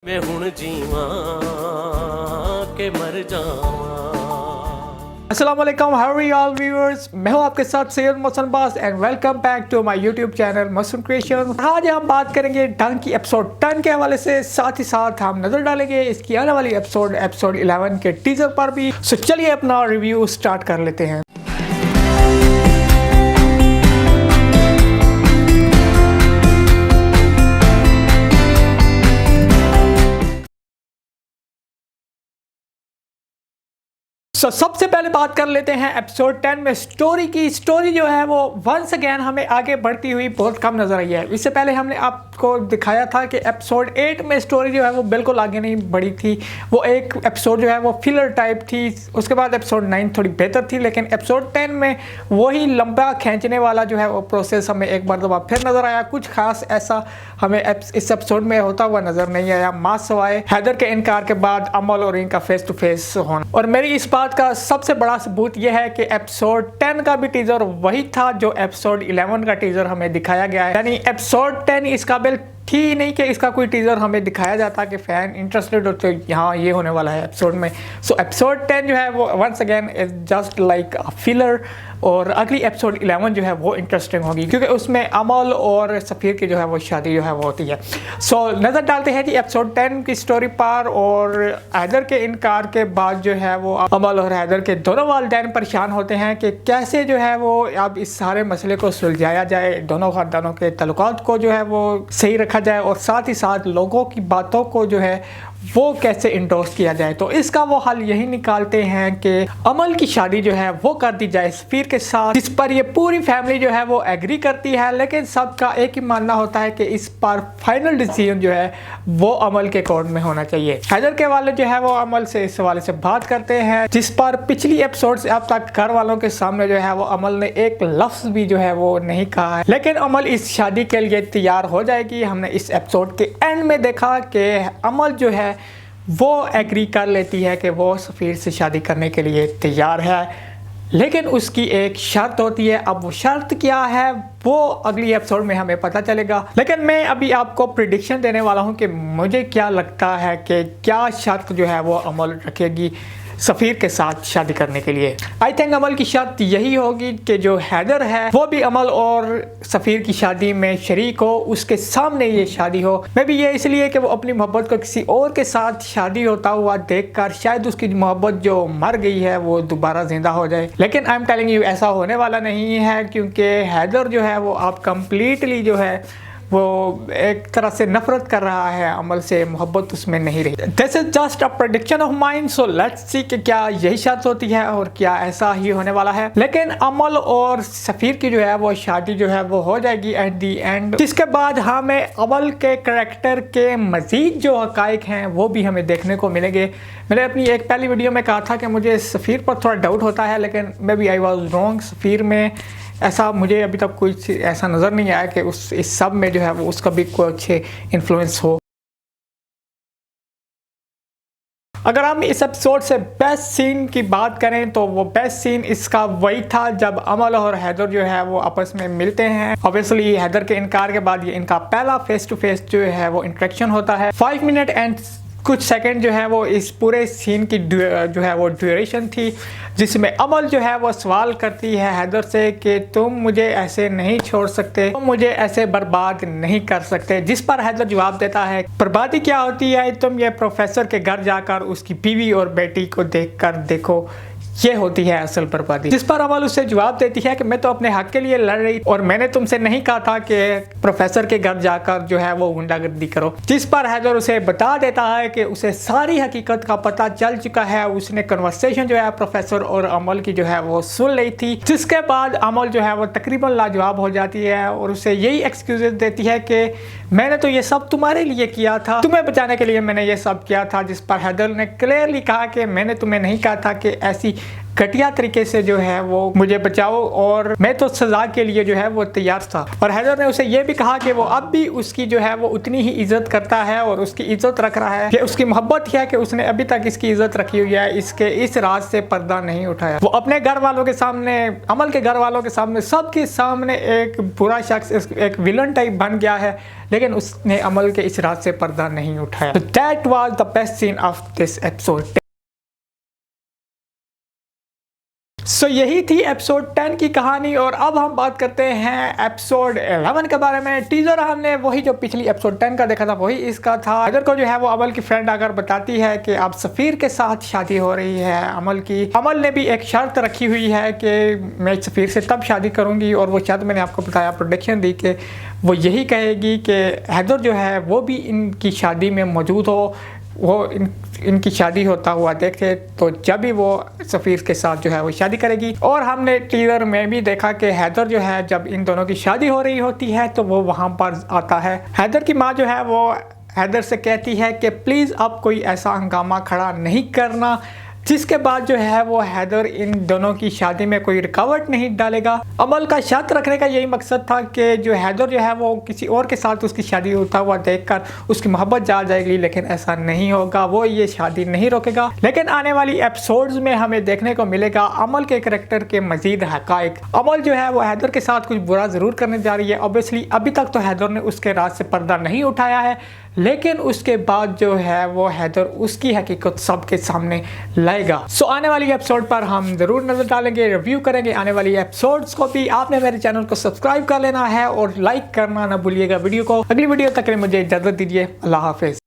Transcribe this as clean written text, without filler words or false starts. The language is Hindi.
मैं हुण जीवा के मर जावा। अस्सलाम वालेकुम हाउ ऑल व्यूअर्स, मैं हूं आपके साथ सैयद मोहसिन बास and welcome back to my YouTube channel Mohsin creation. आज हम बात करेंगे डंक की एपिसोड 10 के हवाले से, साथ ही साथ हम नजर डालेंगे इसकी आने वाली एपिसोड 11 के टीजर पर भी। सो चलिए अपना रिव्यू स्टार्ट कर लेते हैं। सबसे पहले बात कर लेते हैं एपिसोड 10 में स्टोरी की। स्टोरी जो है वो वंस अगेन हमें आगे बढ़ती हुई बहुत कम नजर आई है। इससे पहले हमने आपको दिखाया था कि एपिसोड 8 में स्टोरी जो है वो बिल्कुल आगे नहीं बढ़ी थी। वो एक एपिसोड जो है वो फिलर टाइप थी। उसके बाद एपिसोड 9 थोड़ी बेहतर थी, लेकिन एपिसोड 10 में वही लंबा खींचने वाला जो है वो प्रोसेस हमें एक बार दफा फिर नजर आया। कुछ खास ऐसा हमें इस एपिसोड में होता हुआ नजर नहीं आया, मां सवाए हैदर के इनकार के बाद अमल और इनका फेस टू फेस होना। और मेरी इस बात का सबसे बड़ा सबूत यह है कि एपिसोड 10 का भी टीजर वही था जो एपिसोड 11 का टीजर हमें दिखाया गया है। यानी एपिसोड 10 इस काबिल थी नहीं कि इसका कोई टीजर हमें दिखाया जाता कि फैन इंटरेस्टेड हो तो यहाँ ये होने वाला है एपिसोड में। सो एपिसोड 10 जो है वो once again is just like a filler, और अगली एपिसोड 11 जो है वो इंटरेस्टिंग होगी क्योंकि उसमें अमल और सफ़ीर की जो है वो शादी जो है वो होती है। सो नज़र डालते हैं जी एपिसोड 10 की स्टोरी पर। और हैदर के इनकार के बाद जो है वो अमल और हैदर के दोनों वालिदैन परेशान होते हैं कि कैसे जो है वो अब इस सारे मसले को सुलझाया जाए, दोनों खानदानों के तल्लुकात को जो है वो सही रखा जाए और साथ ही साथ लोगों की बातों को जो है वो कैसे इंडोर्स किया जाए। तो इसका वो हल यही निकालते हैं कि अमल की शादी जो है वो कर दी जाए सफ़ीर के साथ, जिस पर ये पूरी फैमिली जो है वो एग्री करती है। लेकिन सबका एक ही मानना होता है कि इस पर फाइनल डिसीजन जो है वो अमल के कोर्ट में होना चाहिए। हैदर के वाले जो है वो अमल से इस हवाले से बात करते हैं, जिस पर पिछली एपिसोड से अब तक घर वालों के सामने जो है वो अमल ने एक लफ्ज भी जो है वो नहीं कहा है। लेकिन अमल इस शादी के लिए तैयार हो जाएगी। हमने इस एपिसोड के एंड में देखा कि अमल जो है वो एग्री कर लेती है कि वो सफ़ीर से शादी करने के लिए तैयार है, लेकिन उसकी एक शर्त होती है। अब वो शर्त क्या है वो अगली एपिसोड में हमें पता चलेगा। लेकिन मैं अभी आपको प्रिडिक्शन देने वाला हूँ कि मुझे क्या लगता है कि क्या शर्त जो है वो अमल रखेगी सफ़ीर के साथ शादी करने के लिए। आई थिंक अमल की शर्त यही होगी कि जो हैदर है वो भी अमल और सफ़ीर की शादी में शरीक हो, उसके सामने ये शादी हो। मैं भी ये इसलिए कि वो अपनी मोहब्बत को किसी और के साथ शादी होता हुआ देखकर शायद उसकी मोहब्बत जो मर गई है वो दोबारा जिंदा हो जाए। लेकिन आई एम टेलिंग यू ऐसा होने वाला नहीं है, क्योंकि हैदर जो है वो आप कंप्लीटली जो है वो एक तरह से नफरत कर रहा है अमल से, मोहब्बत उसमें नहीं रही। This is just a prediction of mind, so let's see कि क्या यही शर्त होती है और क्या ऐसा ही होने वाला है। लेकिन अमल और सफ़ीर की जो है वो शादी जो है वो हो जाएगी एट दी एंड, जिसके बाद हमें अमल के करैक्टर के मज़ीद जो हकाइक हैं वो भी हमें देखने को मिलेंगे। मैंने अपनी एक पहली वीडियो में कहा था कि मुझे सफ़ीर पर थोड़ा डाउट होता है, लेकिन maybe I was wrong. सफ़ीर में ऐसा मुझे अभी तक कुछ ऐसा नज़र नहीं आया कि उस इस सब में जो है वो उसका भी कुछ इन्फ्लुएंस हो। अगर हम इस एपिसोड से बेस्ट सीन की बात करें तो वो बेस्ट सीन इसका वही था जब अमल और हैदर जो है वो आपस में मिलते हैं। ऑब्वियसली हैदर के इनकार के बाद ये इनका पहला फेस टू फेस जो है वो इंटरेक्शन होता है। 5 मिनट एंड कुछ सेकंड जो है वो इस पूरे सीन की जो है वो ड्यूरेशन थी, जिसमें अमल जो है वो सवाल करती है हैदर से कि तुम मुझे ऐसे नहीं छोड़ सकते, तुम मुझे ऐसे बर्बाद नहीं कर सकते। जिस पर हैदर जवाब देता है बर्बादी क्या होती है, तुम ये प्रोफेसर के घर जाकर उसकी बीवी और बेटी को देखकर देखो, ये होती है असल बर्बादी। जिस पर अमल उससे जवाब देती है कि मैं तो अपने हक के लिए लड़ रही और मैंने तुमसे नहीं कहा था कि प्रोफेसर के घर जाकर जो है वो गुंडागर्दी करो। जिस पर हैदर उसे बता देता है कि उसे सारी हकीकत का पता चल चुका है। उसने कन्वर्सेशन जो है प्रोफेसर और अमल की जो है वो सुन ली थी, जिसके बाद अमल जो है वो तकरीबन लाजवाब हो जाती है और उसे यही एक्सक्यूज देती है कि मैंने तो ये सब तुम्हारे लिए किया था, तुम्हें बचाने के लिए मैंने ये सब किया था। जिस पर हैदर ने क्लियरली कहा कि मैंने तुम्हें नहीं कहा था कि ऐसी घटिया तरीके से जो है वो मुझे बचाओ और मैं तो सजा के लिए जो है वो तैयार था। और हैदर ने उसे ये भी कहा कि वो अब भी उसकी जो है वो उतनी ही इज्जत करता है और उसकी इज्जत रख रहा है, कि उसकी मोहब्बत है कि उसने अभी तक इसकी इज्जत रखी हुई है, इसके इस राज से पर्दा नहीं उठाया। वो अपने घर वालों के सामने, अमल के घर वालों के सामने, सबके सामने एक बुरा शख्स, एक विलन टाइप बन गया है, लेकिन उसने अमल के इस राज से पर्दा नहीं उठाया। That was the best scene of this episode. So यही थी एपिसोड 10 की कहानी। और अब हम बात करते हैं एपिसोड 11 के बारे में। टीजर हमने वही जो पिछली एपिसोड 10 का देखा था वही इसका था। हैदर को जो है वो अमल की फ्रेंड आकर बताती है कि अब सफ़ीर के साथ शादी हो रही है अमल की। अमल ने भी एक शर्त रखी हुई है कि मैं सफ़ीर से तब शादी करूंगी, और वो शर्त मैंने आपको बताया, प्रोडिक्शन दी कि वो यही कहेगी कि हैदर जो है वो भी इनकी शादी में मौजूद हो, वो इनकी शादी होता हुआ देखे, तो जब भी वो सफ़ीर के साथ जो है वो शादी करेगी। और हमने टीजर में भी देखा कि हैदर जो है जब इन दोनों की शादी हो रही होती है तो वो वहाँ पर आता है। हैदर की माँ जो है वो हैदर से कहती है कि प्लीज़ अब कोई ऐसा हंगामा खड़ा नहीं करना, जिसके बाद जो है वो हैदर इन दोनों की शादी में कोई रुकावट नहीं डालेगा। अमल का शर्त रखने का यही मकसद था कि जो हैदर जो है वो किसी और के साथ उसकी शादी होता हुआ देखकर उसकी मोहब्बत जा जाएगी, लेकिन ऐसा नहीं होगा, वो ये शादी नहीं रोकेगा। लेकिन आने वाली एपिसोड्स में हमें देखने को मिलेगा अमल के करैक्टर के मजीद हकाइक। अमल जो है वो हैदर के साथ कुछ बुरा ज़रूर करने जा रही है। ऑब्वियसली अभी तक तो हैदर ने उसके राज से पर्दा नहीं उठाया है, लेकिन उसके बाद जो है वो हैदर उसकी हकीकत सबके सामने लाएगा। सो आने वाली एपिसोड पर हम ज़रूर नज़र डालेंगे, रिव्यू करेंगे आने वाली एपिसोड्स को भी। आपने मेरे चैनल को सब्सक्राइब कर लेना है और लाइक करना ना भूलिएगा वीडियो को। अगली वीडियो तक के लिए मुझे इजाज़त दीजिए। अल्लाह हाफिज़।